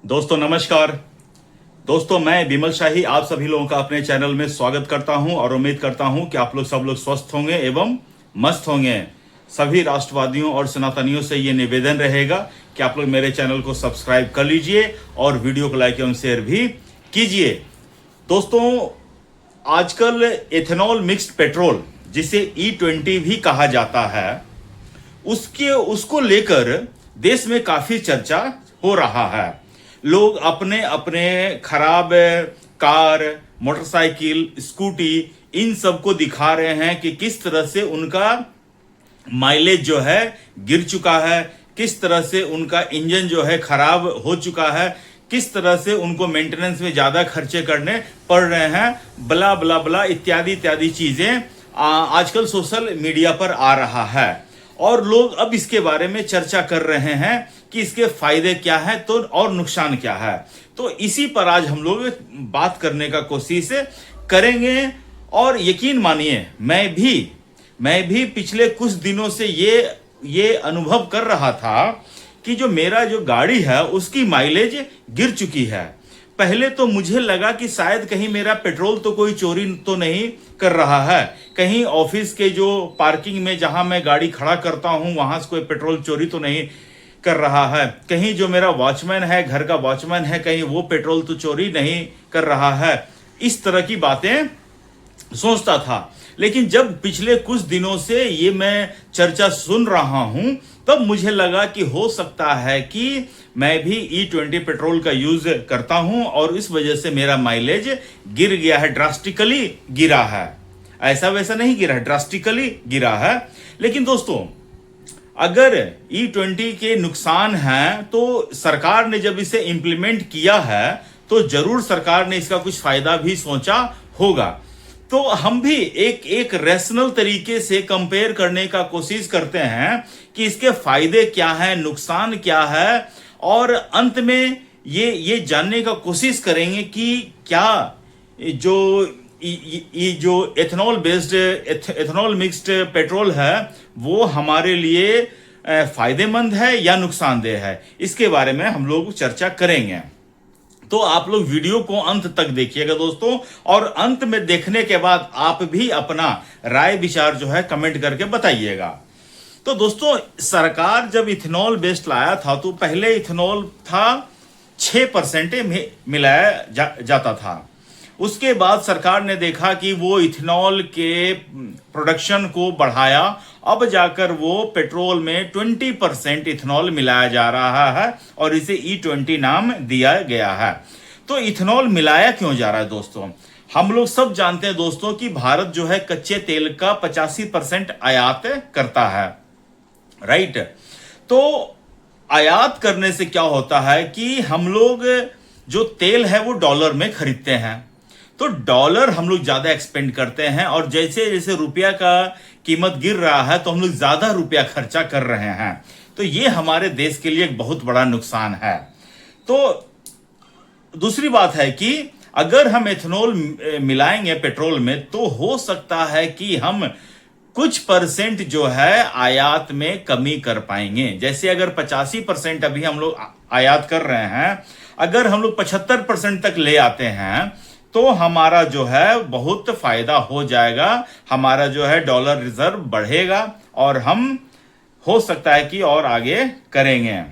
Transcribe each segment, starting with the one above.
दोस्तों नमस्कार। दोस्तों मैं विमल शाही आप सभी लोगों का अपने चैनल में स्वागत करता हूं और उम्मीद करता हूं कि आप लोग सब लोग स्वस्थ होंगे एवं मस्त होंगे। सभी राष्ट्रवादियों और सनातनियों से ये निवेदन रहेगा कि आप लोग मेरे चैनल को सब्सक्राइब कर लीजिए और वीडियो को लाइक एवं शेयर भी कीजिए। दोस्तों आजकल एथेनॉल मिक्स्ड पेट्रोल जिसे E20 भी कहा जाता है उसको लेकर देश में काफी चर्चा हो रहा है। लोग अपने अपने खराब कार, मोटरसाइकिल, स्कूटी इन सबको दिखा रहे हैं कि किस तरह से उनका माइलेज जो है गिर चुका है, किस तरह से उनका इंजन जो है खराब हो चुका है, किस तरह से उनको मेंटेनेंस में ज्यादा खर्चे करने पड़ रहे हैं, बला बला बला इत्यादि इत्यादि चीजें आजकल सोशल मीडिया पर आ रहा है और लोग अब इसके बारे में चर्चा कर रहे हैं कि इसके फायदे क्या हैं तो और नुकसान क्या है। तो इसी पर आज हम लोग बात करने का कोशिश करेंगे। और यकीन मानिए मैं भी पिछले कुछ दिनों से ये अनुभव कर रहा था कि जो मेरा जो गाड़ी है उसकी माइलेज गिर चुकी है। पहले तो मुझे लगा कि शायद कहीं मेरा पेट्रोल तो कोई चोरी तो नहीं कर रहा है, कहीं ऑफिस के जो पार्किंग में जहां मैं गाड़ी खड़ा करता हूं वहां से कोई पेट्रोल चोरी तो नहीं कर रहा है, कहीं जो मेरा वॉचमैन है, घर का वॉचमैन है, कहीं वो पेट्रोल तो चोरी नहीं कर रहा है। इस तरह की बातें सोचता था। लेकिन जब पिछले कुछ दिनों से ये मैं चर्चा सुन रहा हूं तब मुझे लगा कि हो सकता है कि मैं भी E20 पेट्रोल का यूज करता हूं और इस वजह से मेरा माइलेज गिर गया है, ड्रास्टिकली गिरा है। ऐसा वैसा नहीं गिरा है, ड्रास्टिकली गिरा है। लेकिन दोस्तों अगर E20 के नुकसान हैं तो सरकार ने जब इसे इंप्लीमेंट किया है तो जरूर सरकार ने इसका कुछ फायदा भी सोचा होगा। तो हम भी एक रैशनल तरीके से कंपेयर करने का कोशिश करते हैं कि इसके फायदे क्या हैं, नुकसान क्या है, और अंत में ये जानने का कोशिश करेंगे कि क्या जो एथेनॉल मिक्स्ड पेट्रोल है वो हमारे लिए फायदेमंद है या नुकसानदेह है। इसके बारे में हम लोग चर्चा करेंगे। तो आप लोग वीडियो को अंत तक देखिएगा दोस्तों, और अंत में देखने के बाद आप भी अपना राय विचार जो है कमेंट करके बताइएगा। तो दोस्तों सरकार जब इथेनॉल बेस्ड लाया था तो पहले इथेनॉल था 6% मिलाया जाता था। उसके बाद सरकार ने देखा कि वो इथेनॉल के प्रोडक्शन को बढ़ाया, अब जाकर वो पेट्रोल में 20% इथेनॉल मिलाया जा रहा है और इसे E20 नाम दिया गया है। तो इथेनॉल मिलाया क्यों जा रहा है दोस्तों? हम लोग सब जानते हैं दोस्तों कि भारत जो है कच्चे तेल का 85% आयात करता है, राइट। तो आयात करने से क्या होता है कि हम लोग जो तेल है वो डॉलर में खरीदते हैं, तो डॉलर हम लोग ज्यादा एक्सपेंड करते हैं और जैसे जैसे रुपया का कीमत गिर रहा है तो हम लोग ज्यादा रुपया खर्चा कर रहे हैं। तो ये हमारे देश के लिए एक बहुत बड़ा नुकसान है। तो दूसरी बात है कि अगर हम एथेनॉल मिलाएंगे पेट्रोल में तो हो सकता है कि हम कुछ परसेंट जो है आयात में कमी कर पाएंगे। जैसे अगर 85% अभी हम लोग आयात कर रहे हैं, अगर हम लोग 75% तक ले आते हैं तो हमारा जो है बहुत फायदा हो जाएगा, हमारा जो है डॉलर रिजर्व बढ़ेगा और हम हो सकता है कि और आगे करेंगे।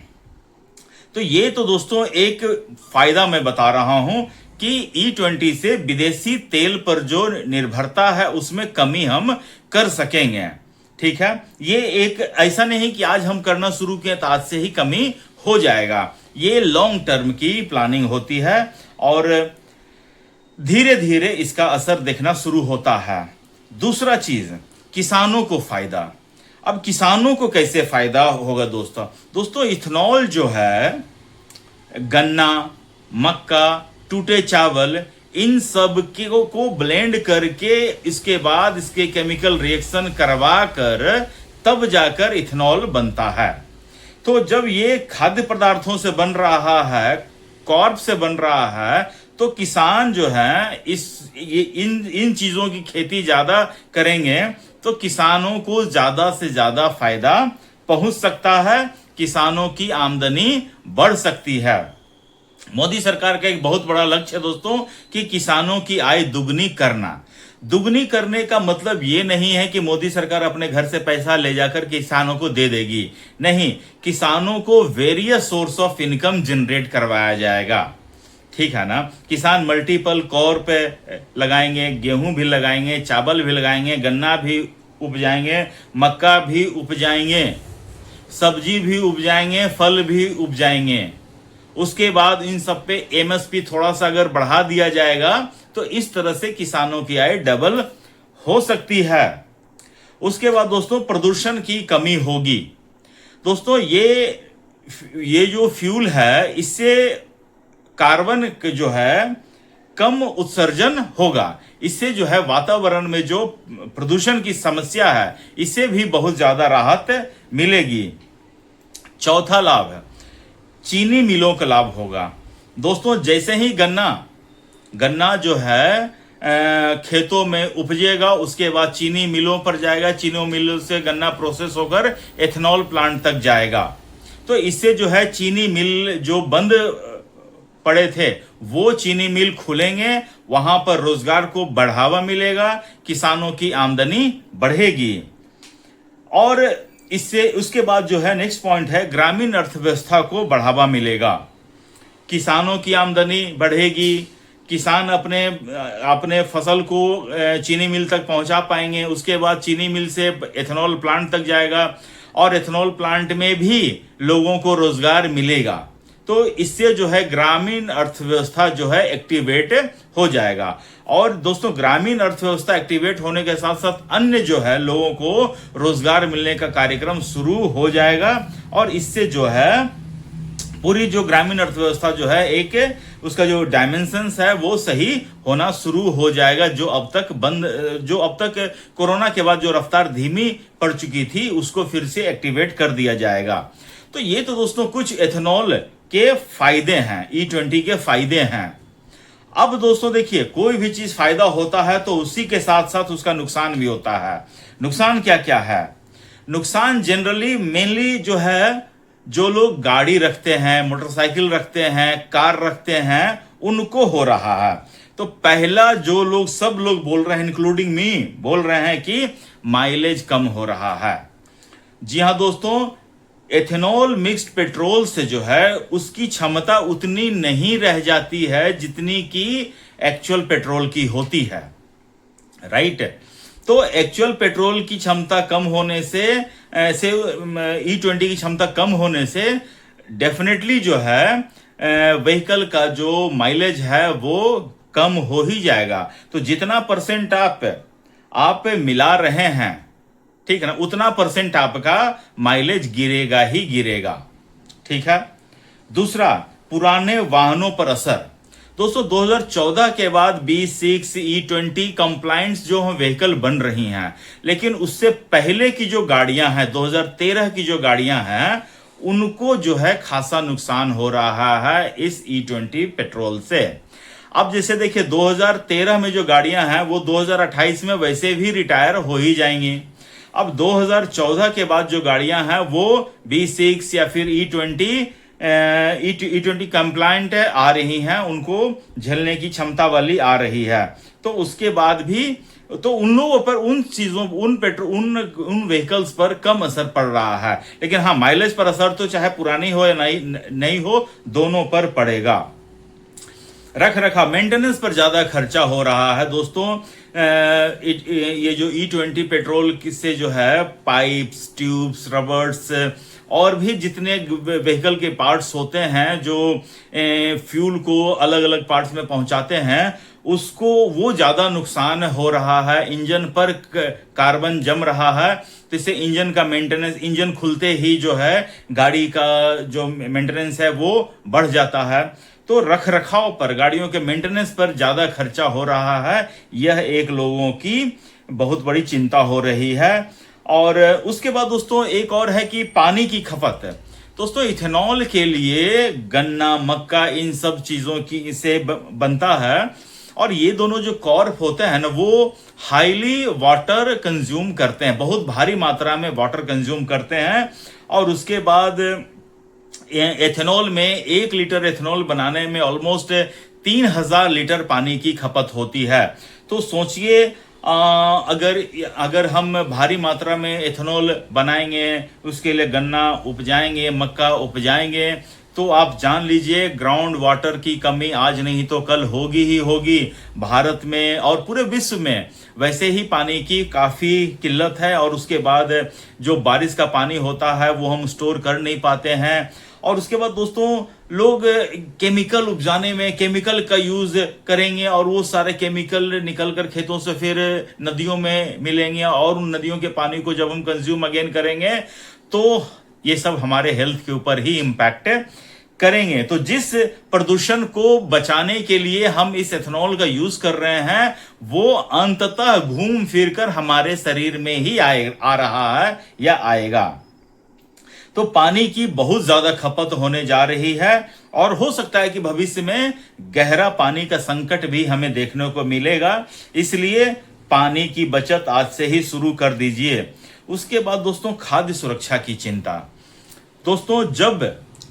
तो ये तो दोस्तों एक फायदा मैं बता रहा हूं कि E20 से विदेशी तेल पर जो निर्भरता है उसमें कमी हम कर सकेंगे, ठीक है। ये एक ऐसा नहीं कि आज हम करना शुरू किए तो आज से ही कमी हो जाएगा। ये लॉन्ग टर्म की प्लानिंग होती है और धीरे धीरे इसका असर दिखना शुरू होता है। दूसरा चीज, किसानों को फायदा। अब किसानों को कैसे फायदा होगा दोस्तों इथेनॉल जो है गन्ना, मक्का, टूटे चावल इन सब को ब्लेंड करके इसके बाद इसके केमिकल रिएक्शन करवा कर तब जाकर इथेनॉल बनता है। तो जब ये खाद्य पदार्थों से बन रहा है, कॉर्प से बन रहा है, तो किसान जो है इन चीजों की खेती ज्यादा करेंगे तो किसानों को ज्यादा से ज्यादा फायदा पहुंच सकता है, किसानों की आमदनी बढ़ सकती है। मोदी सरकार का एक बहुत बड़ा लक्ष्य है दोस्तों कि किसानों की आय दुगनी करना। दुगनी करने का मतलब ये नहीं है कि मोदी सरकार अपने घर से पैसा ले जाकर किसानों को दे देगी, नहीं, किसानों को various source of income generate करवाया जाएगा, ठीक है ना। किसान मल्टीपल कॉर पे लगाएंगे, गेहूं भी लगाएंगे, चावल भी लगाएंगे, गन्ना भी उपजाएंगे, मक्का भी उपजाएंगे, सब्जी भी उपजाएंगे, फल भी उपजाएंगे। उसके बाद इन सब पे एमएसपी थोड़ा सा अगर बढ़ा दिया जाएगा तो इस तरह से किसानों की आय डबल हो सकती है। उसके बाद दोस्तों प्रदूषण की कमी होगी। दोस्तों ये जो फ्यूल है इससे कार्बन जो है कम उत्सर्जन होगा, इससे जो है वातावरण में जो प्रदूषण की समस्या है इससे भी बहुत ज्यादा राहत मिलेगी। चौथा लाभ है चीनी मिलों का लाभ होगा। दोस्तों जैसे ही गन्ना जो है खेतों में उपजेगा, उसके बाद चीनी मिलों पर जाएगा, चीनी मिलों से गन्ना प्रोसेस होकर एथेनॉल प्लांट तक जाएगा। तो इससे जो है चीनी मिल जो बंद पड़े थे वो चीनी मिल खुलेंगे, वहां पर रोजगार को बढ़ावा मिलेगा, किसानों की आमदनी बढ़ेगी। और इससे उसके बाद जो है नेक्स्ट पॉइंट है ग्रामीण अर्थव्यवस्था को बढ़ावा मिलेगा, किसानों की आमदनी बढ़ेगी, किसान अपने फसल को चीनी मिल तक पहुंचा पाएंगे, उसके बाद चीनी मिल से एथेनॉल प्लांट तक जाएगा और एथेनॉल प्लांट में भी लोगों को रोजगार मिलेगा। तो इससे जो है ग्रामीण अर्थव्यवस्था जो है एक्टिवेट हो जाएगा। और दोस्तों ग्रामीण अर्थव्यवस्था एक्टिवेट होने के साथ साथ अन्य जो है लोगों को रोजगार मिलने का कार्यक्रम शुरू हो जाएगा और इससे जो है पूरी जो ग्रामीण अर्थव्यवस्था जो है एक उसका जो डायमेंशंस है वो सही होना शुरू हो जाएगा। जो अब तक कोरोना के बाद जो रफ्तार धीमी पड़ चुकी थी उसको फिर से एक्टिवेट कर दिया जाएगा। तो ये तो दोस्तों कुछ एथेनॉल के फायदे हैं, E20 के फायदे हैं। अब दोस्तों देखिए कोई भी चीज फायदा होता है तो उसी के साथ साथ उसका नुकसान भी होता है। नुकसान क्या क्या है? नुकसान जनरली मेनली जो है जो लोग गाड़ी रखते हैं, मोटरसाइकिल रखते हैं, कार रखते हैं, उनको हो रहा है। तो पहला जो सब लोग बोल रहे हैं इंक्लूडिंग मी बोल रहे हैं कि माइलेज कम हो रहा है। जी हां दोस्तों, एथेनॉल मिक्स्ड पेट्रोल से जो है उसकी क्षमता उतनी नहीं रह जाती है जितनी की एक्चुअल पेट्रोल की होती है, राइट। तो एक्चुअल पेट्रोल की क्षमता कम होने से E20 की क्षमता कम होने से डेफिनेटली जो है व्हीकल का जो माइलेज है वो कम हो ही जाएगा। तो जितना परसेंट आप मिला रहे हैं, ठीक है ना, उतना परसेंट आपका माइलेज गिरेगा ही गिरेगा, ठीक है। दूसरा, पुराने वाहनों पर असर। दोस्तों 2014 के बाद B6 E20 कंप्लायंस जो व्हीकल बन रही हैं, लेकिन उससे पहले की जो गाड़ियां हैं 2013 की जो गाड़ियां हैं उनको जो है खासा नुकसान हो रहा है इस E20 पेट्रोल से। अब जैसे देखिए 2013 में जो गाड़ियां हैं वो 2028 में वैसे भी रिटायर हो ही जाएंगी। अब 2014 के बाद जो गाड़ियां हैं वो B6 या फिर E20 कंप्लायंट आ रही हैं, उनको झेलने की क्षमता वाली आ रही है। तो उसके बाद भी तो उन लोगों पर उन चीजों उन व्हीकल्स पर कम असर पड़ रहा है, लेकिन हाँ माइलेज पर असर तो चाहे पुरानी हो या नहीं हो दोनों पर पड़ेगा। रख रखाव मेंटेनेंस पर ज्यादा खर्चा हो रहा है दोस्तों। ये जो E20 पेट्रोल से जो है पाइप्स, ट्यूब्स, रबर्स और भी जितने व्हीकल के पार्ट्स होते हैं जो फ्यूल को अलग अलग पार्ट्स में पहुंचाते हैं उसको वो ज्यादा नुकसान हो रहा है। इंजन पर कार्बन जम रहा है, तो इससे इंजन का मेंटेनेंस, इंजन खुलते ही जो है गाड़ी का जो मेंटेनेंस है वो बढ़ जाता है। तो रख रखाव पर, गाड़ियों के मेंटेनेंस पर ज्यादा खर्चा हो रहा है। यह एक लोगों की बहुत बड़ी चिंता हो रही है। और उसके बाद दोस्तों एक और है कि पानी की खपत। दोस्तों इथेनॉल के लिए गन्ना, मक्का इन सब चीजों की से बनता है और ये दोनों जो क्रॉप होते हैं ना वो हाईली वाटर कंज्यूम करते हैं, बहुत भारी मात्रा में वाटर कंज्यूम करते हैं। और उसके बाद एथेनॉल में 1 लीटर एथेनॉल बनाने में ऑलमोस्ट 3000 लीटर पानी की खपत होती है। तो सोचिए, अगर हम भारी मात्रा में एथेनॉल बनाएंगे, उसके लिए गन्ना उपजाएंगे, मक्का उपजाएंगे, तो आप जान लीजिए ग्राउंड वाटर की कमी आज नहीं तो कल होगी ही होगी। भारत में और पूरे विश्व में वैसे ही पानी की काफ़ी किल्लत है, और उसके बाद जो बारिश का पानी होता है वो हम स्टोर कर नहीं पाते हैं। और उसके बाद दोस्तों, लोग केमिकल उपजाने में केमिकल का यूज़ करेंगे, और वो सारे केमिकल निकल कर खेतों से फिर नदियों में मिलेंगे, और उन नदियों के पानी को जब हम कंज्यूम अगेन करेंगे तो ये सब हमारे हेल्थ के ऊपर ही इम्पैक्ट करेंगे। तो जिस प्रदूषण को बचाने के लिए हम इस एथेनॉल का यूज कर रहे हैं, वो अंततः घूम फिर कर हमारे शरीर में ही आ रहा है या आएगा। तो पानी की बहुत ज्यादा खपत होने जा रही है, और हो सकता है कि भविष्य में गहरा पानी का संकट भी हमें देखने को मिलेगा। इसलिए पानी की बचत आज से ही शुरू कर दीजिए। उसके बाद दोस्तों, खाद्य सुरक्षा की चिंता। दोस्तों, जब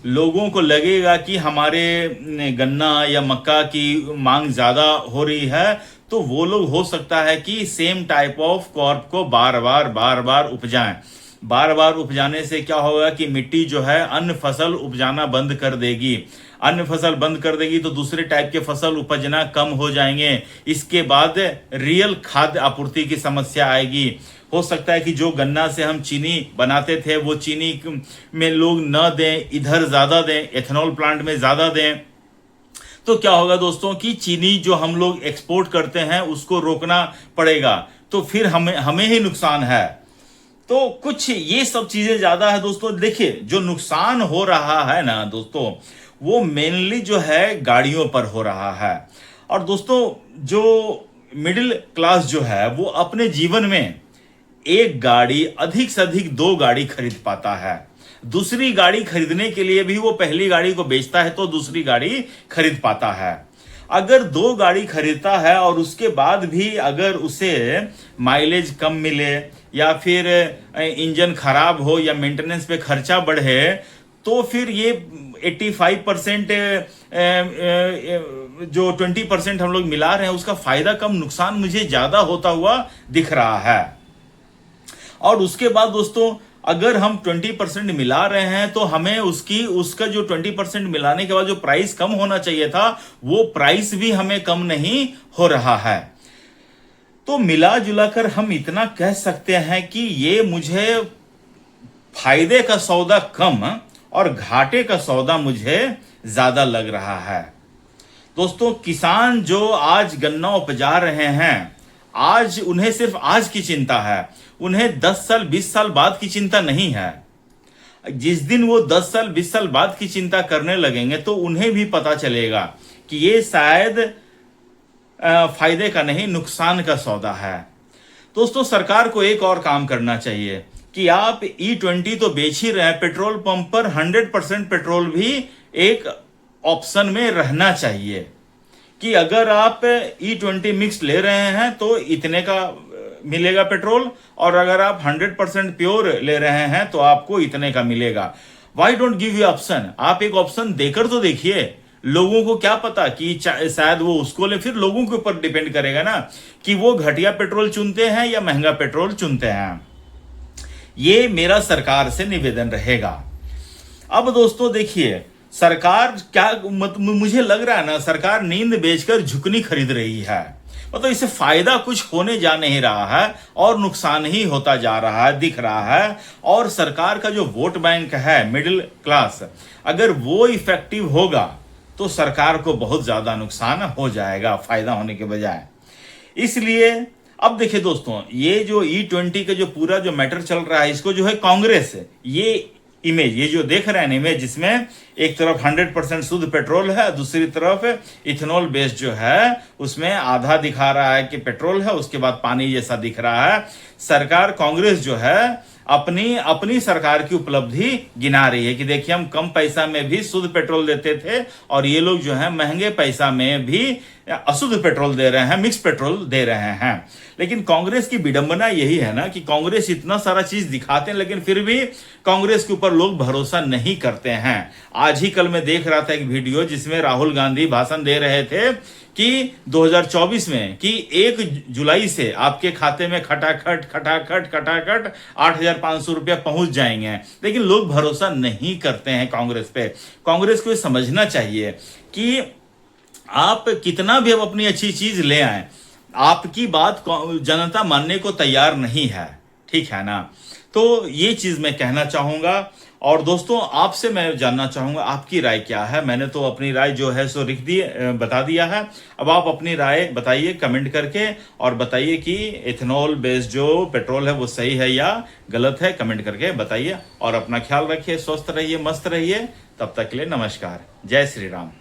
लोगों को लगेगा कि हमारे गन्ना या मक्का की मांग ज्यादा हो रही है, तो वो लोग हो सकता है कि सेम टाइप ऑफ क्रॉप को बार बार उपजाएं। बार बार उपजाने से क्या होगा कि मिट्टी जो है अन्य फसल उपजाना बंद कर देगी। अन्य फसल बंद कर देगी तो दूसरे टाइप के फसल उपजना कम हो जाएंगे। इसके बाद रियल खाद्य आपूर्ति की समस्या आएगी। हो सकता है कि जो गन्ना से हम चीनी बनाते थे वो चीनी में लोग न दें, इधर ज्यादा दें, एथेनॉल प्लांट में ज्यादा दें। तो क्या होगा दोस्तों कि चीनी जो हम लोग एक्सपोर्ट करते हैं उसको रोकना पड़ेगा, तो फिर हमें ही नुकसान है। तो कुछ ये सब चीजें ज्यादा है दोस्तों। देखिए, जो नुकसान हो रहा है ना दोस्तों, वो मेनली जो है गाड़ियों पर हो रहा है। और दोस्तों, जो मिडिल क्लास जो है वो अपने जीवन में एक गाड़ी, अधिक से अधिक 2 गाड़ी खरीद पाता है। दूसरी गाड़ी खरीदने के लिए भी वो पहली गाड़ी को बेचता है तो दूसरी गाड़ी खरीद पाता है। अगर 2 गाड़ी खरीदता है और उसके बाद भी अगर उसे माइलेज कम मिले, या फिर इंजन खराब हो, या मेंटेनेंस पे खर्चा बढ़े, तो फिर ये 85% जो 20% हम लोग मिला रहे हैं उसका फायदा कम, नुकसान मुझे ज्यादा होता हुआ दिख रहा है। और उसके बाद दोस्तों, अगर हम 20% मिला रहे हैं तो हमें उसका जो 20% मिलाने के बाद जो प्राइस कम होना चाहिए था, वो प्राइस भी हमें कम नहीं हो रहा है। तो मिला जुला कर हम इतना कह सकते हैं कि ये मुझे फायदे का सौदा कम और घाटे का सौदा मुझे ज्यादा लग रहा है। दोस्तों, किसान जो आज गन्ना उपजा रहे हैं, आज उन्हें सिर्फ आज की चिंता है, उन्हें 10 साल 20 साल बाद की चिंता नहीं है। जिस दिन वो 10 साल 20 साल बाद की चिंता करने लगेंगे तो उन्हें भी पता चलेगा कि ये शायद फायदे का नहीं, नुकसान का सौदा है। दोस्तों, सरकार को एक और काम करना चाहिए कि आप E20 तो बेच ही रहे हैं, पेट्रोल पंप पर 100% पेट्रोल भी एक ऑप्शन में रहना चाहिए कि अगर आप E20 मिक्स ले रहे हैं तो इतने का मिलेगा पेट्रोल, और अगर आप 100% प्योर ले रहे हैं तो आपको इतने का मिलेगा। Why don't give you option? आप एक ऑप्शन देकर तो देखिए। लोगों को क्या पता कि शायद वो उसको ले, फिर लोगों के ऊपर डिपेंड करेगा ना कि वो घटिया पेट्रोल चुनते हैं या महंगा पेट्रोल चुनते हैं। ये मेरा सरकार से निवेदन रहेगा। अब दोस्तों देखिए, सरकार क्या, मुझे लग रहा है ना, सरकार नींद बेचकर झुकनी खरीद रही है। मतलब इससे फायदा कुछ होने जा नहीं रहा है और नुकसान ही होता जा रहा है, दिख रहा है। और सरकार का जो वोट बैंक है मिडिल क्लास, अगर वो इफेक्टिव होगा तो सरकार को बहुत ज्यादा नुकसान हो जाएगा फायदा होने के बजाय। इसलिए अब देखिए दोस्तों, ये जो E20 का जो पूरा जो मैटर चल रहा है, इसको जो है कांग्रेस, ये इमेज, ये जो देख रहे हैं इमेज, जिसमें एक तरफ 100% शुद्ध पेट्रोल है, दूसरी तरफ इथेनॉल बेस्ड जो है उसमें आधा दिखा रहा है कि पेट्रोल है, उसके बाद पानी जैसा दिख रहा है। सरकार कांग्रेस जो है अपनी सरकार की उपलब्धि गिना रही है कि देखिए, हम कम पैसा में भी शुद्ध पेट्रोल देते थे और ये लोग जो है महंगे पैसा में भी अशुद्ध पेट्रोल दे रहे हैं, मिक्स पेट्रोल दे रहे हैं। लेकिन कांग्रेस की विडंबना यही है ना कि कांग्रेस इतना सारा चीज दिखाते हैं लेकिन फिर भी कांग्रेस के ऊपर लोग भरोसा नहीं करते हैं। आज ही कल मैं देख रहा था एक वीडियो जिसमें राहुल गांधी भाषण दे रहे थे कि 2024 में कि 1 जुलाई से आपके खाते में खटाखट खटाखट खटाखट 8,500 रुपया पहुंच जाएंगे। लेकिन लोग भरोसा नहीं करते हैं कांग्रेस पे। कांग्रेस को समझना चाहिए कि आप कितना भी अब अपनी अच्छी चीज ले आए, आपकी बात जनता मानने को तैयार नहीं है, ठीक है ना। तो ये चीज मैं कहना चाहूंगा। और दोस्तों आपसे मैं जानना चाहूंगा आपकी राय क्या है। मैंने तो अपनी राय जो है सो बता दिया है। अब आप अपनी राय बताइए कमेंट करके, और बताइए कि इथेनॉल बेस्ड जो पेट्रोल है वो सही है या गलत है, कमेंट करके बताइए। और अपना ख्याल रखिए, स्वस्थ रहिए, मस्त रहिए। तब तक के लिए नमस्कार, जय श्री राम।